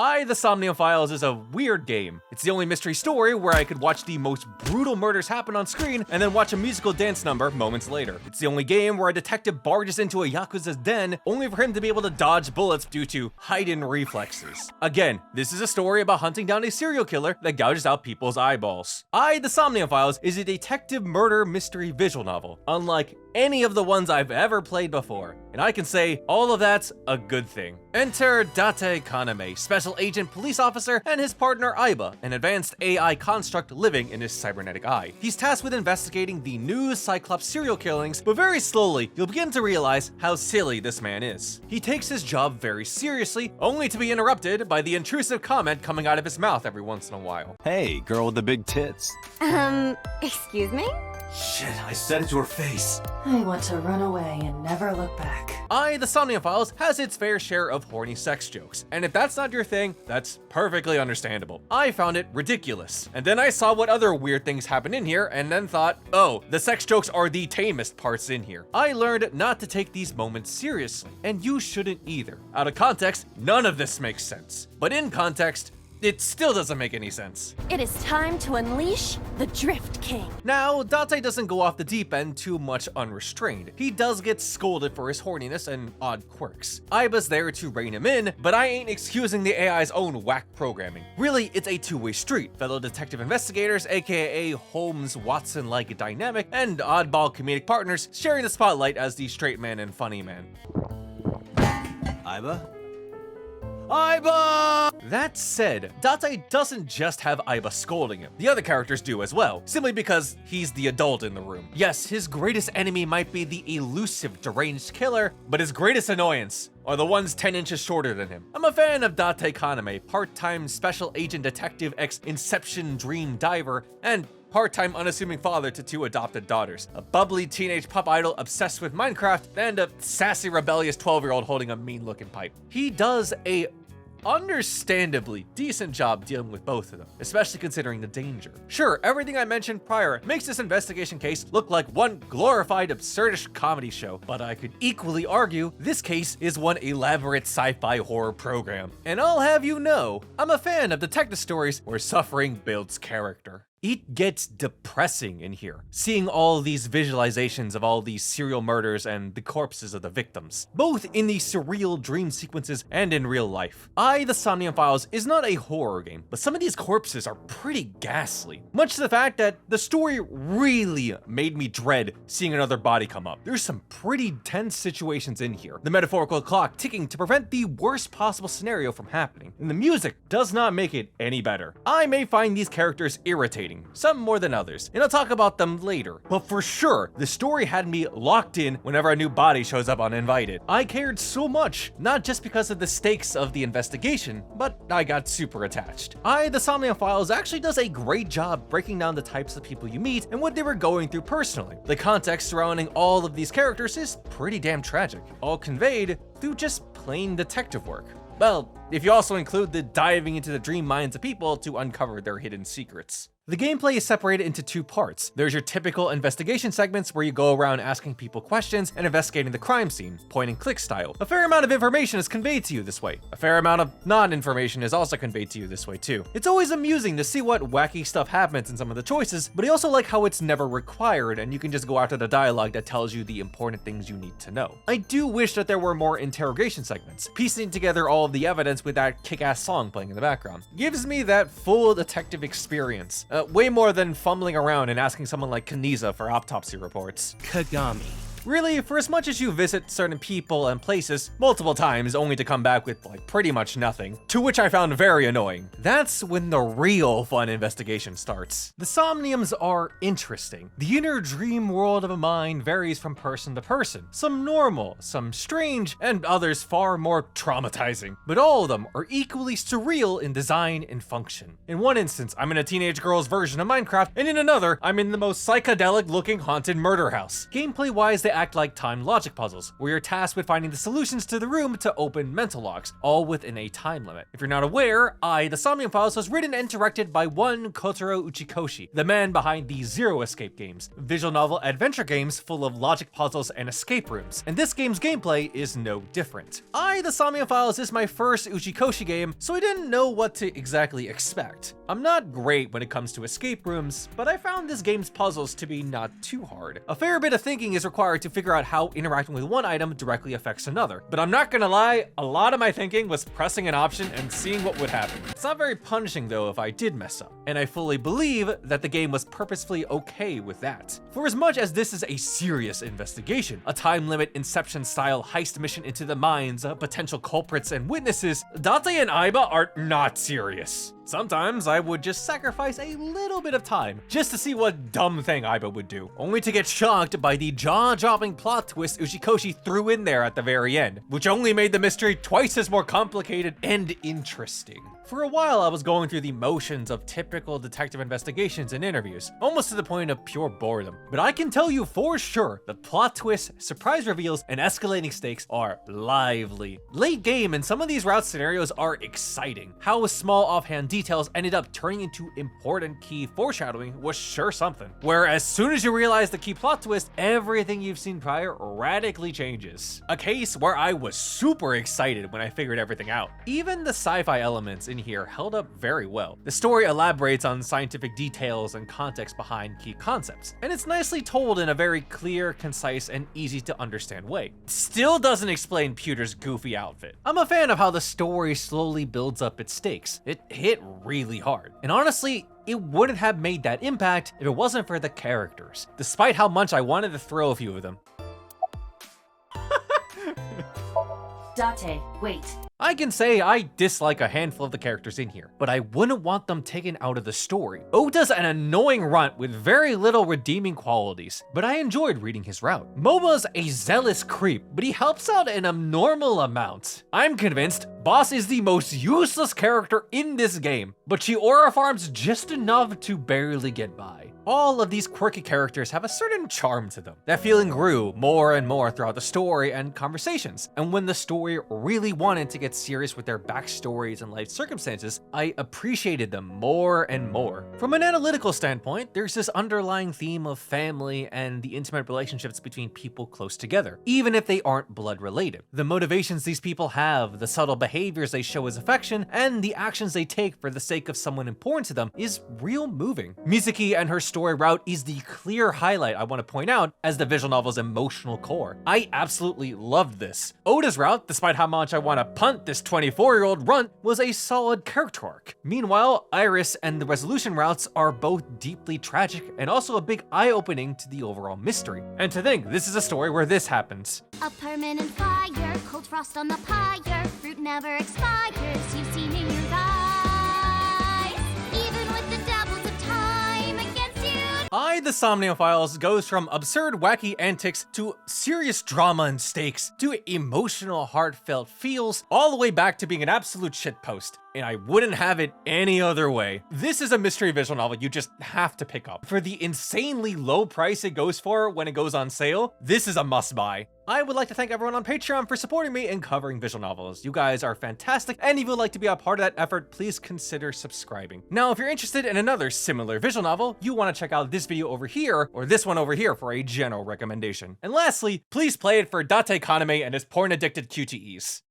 The Somnium Files is a weird game. It's the only mystery story where I could watch the most brutal murders happen on screen and then watch a musical dance number moments later. It's the only game where a detective barges into a Yakuza's den only for him to be able to dodge bullets due to hidden reflexes. Again, this is a story about hunting down a serial killer that gouges out people's eyeballs. The Somnium Files is a detective murder mystery visual novel, unlike any of the ones I've ever played before, and I can say all of that's a good thing. Enter Date Kaname, special agent police officer, and his partner AIba, an advanced AI construct living in his cybernetic eye. He's tasked with investigating the new Cyclops serial killings, but very slowly you'll begin to realize how silly this man is. He takes his job very seriously, only to be interrupted by the intrusive comment coming out of his mouth every once in a while. Hey, girl with the big tits. Excuse me? Shit, I said it to her face. I want to run away and never look back. The Somnium Files has its fair share of horny sex jokes, and if that's not your thing, that's perfectly understandable. I found it ridiculous, and then I saw what other weird things happen in here, and then thought, oh, the sex jokes are the tamest parts in here. I learned not to take these moments seriously, and you shouldn't either. Out of context, none of this makes sense, but in context, it still doesn't make any sense. It is time to unleash the Drift King. Now, Date doesn't go off the deep end too much unrestrained. He does get scolded for his horniness and odd quirks. AIba's there to rein him in, but I ain't excusing the AI's own whack programming. Really, it's a two-way street. Fellow detective investigators, aka Holmes-Watson-like dynamic, and oddball comedic partners sharing the spotlight as the straight man and funny man. AIba? AIba! That said, Date doesn't just have AIba scolding him. The other characters do as well, simply because he's the adult in the room. Yes, his greatest enemy might be the elusive, deranged killer, but his greatest annoyance are the ones 10 inches shorter than him. I'm a fan of Date Kaname, part-time special agent detective ex-Inception dream diver, and part-time unassuming father to 2 adopted daughters, a bubbly teenage pop idol obsessed with Minecraft, and a sassy rebellious 12-year-old holding a mean-looking pipe. He does a understandably decent job dealing with both of them, especially considering the danger. Sure, everything I mentioned prior makes this investigation case look like one glorified absurdish comedy show, but I could equally argue this case is one elaborate sci-fi horror program. And I'll have you know, I'm a fan of detective stories where suffering builds character. It gets depressing in here, seeing all these visualizations of all these serial murders and the corpses of the victims, both in the surreal dream sequences and in real life. The Somnium Files is not a horror game, but some of these corpses are pretty ghastly, much to the fact that the story really made me dread seeing another body come up. There's some pretty tense situations in here, the metaphorical clock ticking to prevent the worst possible scenario from happening, and the music does not make it any better. I may find these characters irritating, some more than others, and I'll talk about them later. But for sure, the story had me locked in whenever a new body shows up uninvited. I cared so much, not just because of the stakes of the investigation, but I got super attached. The Somnium Files actually does a great job breaking down the types of people you meet and what they were going through personally. The context surrounding all of these characters is pretty damn tragic, all conveyed through just plain detective work. Well, if you also include the diving into the dream minds of people to uncover their hidden secrets. The gameplay is separated into 2 parts. There's your typical investigation segments where you go around asking people questions and investigating the crime scene, point and click style. A fair amount of information is conveyed to you this way. A fair amount of non-information is also conveyed to you this way too. It's always amusing to see what wacky stuff happens in some of the choices, but I also like how it's never required and you can just go after the dialogue that tells you the important things you need to know. I do wish that there were more interrogation segments, piecing together all of the evidence with that kick-ass song playing in the background. Gives me that full detective experience. Way more than fumbling around and asking someone like Kaneza for autopsy reports. Kagami. Really, for as much as you visit certain people and places multiple times only to come back with like pretty much nothing, to which I found very annoying, that's when the real fun investigation starts. The Somniums are interesting. The inner dream world of a mind varies from person to person. Some normal, some strange, and others far more traumatizing. But all of them are equally surreal in design and function. In one instance, I'm in a teenage girl's version of Minecraft, and in another, I'm in the most psychedelic looking haunted murder house. Gameplay-wise, they act like timed logic puzzles, where you're tasked with finding the solutions to the room to open mental locks, all within a time limit. If you're not aware, the Somnium Files was written and directed by one Kotaro Uchikoshi, the man behind the Zero Escape games, visual novel adventure games full of logic puzzles and escape rooms, and this game's gameplay is no different. The Somnium Files is my first Uchikoshi game, so I didn't know what to exactly expect. I'm not great when it comes to escape rooms, but I found this game's puzzles to be not too hard. A fair bit of thinking is required to figure out how interacting with one item directly affects another, but I'm not gonna lie, a lot of my thinking was pressing an option and seeing what would happen. It's not very punishing though if I did mess up, and I fully believe that the game was purposefully okay with that. For as much as this is a serious investigation, a time limit Inception style heist mission into the minds of potential culprits and witnesses, Date and AIba are not serious. Sometimes I would just sacrifice a little bit of time just to see what dumb thing AIba would do, only to get shocked by the jaw-dropping plot twist Uchikoshi threw in there at the very end, which only made the mystery twice as more complicated and interesting. For a while, I was going through the motions of typical detective investigations and interviews, almost to the point of pure boredom. But I can tell you for sure, the plot twists, surprise reveals, and escalating stakes are lively. Late game, and some of these route scenarios are exciting. How small offhand details ended up turning into important key foreshadowing was sure something. Where as soon as you realize the key plot twist, everything you've seen prior radically changes. A case where I was super excited when I figured everything out. Even the sci-fi elements in here held up very well. The story elaborates on scientific details and context behind key concepts, and it's nicely told in a very clear, concise, and easy to understand way. Still doesn't explain Pewter's goofy outfit. I'm a fan of how the story slowly builds up its stakes. It hit really hard, and honestly, it wouldn't have made that impact if it wasn't for the characters, despite how much I wanted to throw a few of them. Date, wait. I can say I dislike a handful of the characters in here, but I wouldn't want them taken out of the story. Oda's an annoying runt with very little redeeming qualities, but I enjoyed reading his route. Momo's a zealous creep, but he helps out an abnormal amount. I'm convinced Boss is the most useless character in this game, but she aura farms just enough to barely get by. All of these quirky characters have a certain charm to them. That feeling grew more and more throughout the story and conversations, and when the story really wanted to get serious with their backstories and life circumstances, I appreciated them more and more. From an analytical standpoint, there's this underlying theme of family and the intimate relationships between people close together, even if they aren't blood related. The motivations these people have, the subtle behaviors they show as affection, and the actions they take for the sake of someone important to them is real moving. Mizuki and her story route is the clear highlight I want to point out as the visual novel's emotional core. I absolutely loved this. Oda's route, despite how much I want to punt this 24-year-old runt, was a solid character arc. Meanwhile, Iris and the resolution routes are both deeply tragic and also a big eye-opening to the overall mystery. And to think, this is a story where this happens. A permanent fire, cold frost on the pyre, fruit never expires, you've seen in your eyes, even with the devils of time against you. The Somnium Files goes from absurd, wacky antics to serious drama and stakes to emotional, heartfelt feels, all the way back to being an absolute shitpost. And I wouldn't have it any other way. This is a mystery visual novel you just have to pick up. For the insanely low price it goes for when it goes on sale, this is a must-buy. I would like to thank everyone on Patreon for supporting me in covering visual novels. You guys are fantastic, and if you would like to be a part of that effort, please consider subscribing. Now, if you're interested in another similar visual novel, you want to check out this video over here, or this one over here for a general recommendation. And lastly, please play it for Date Kaname and his porn-addicted QTEs.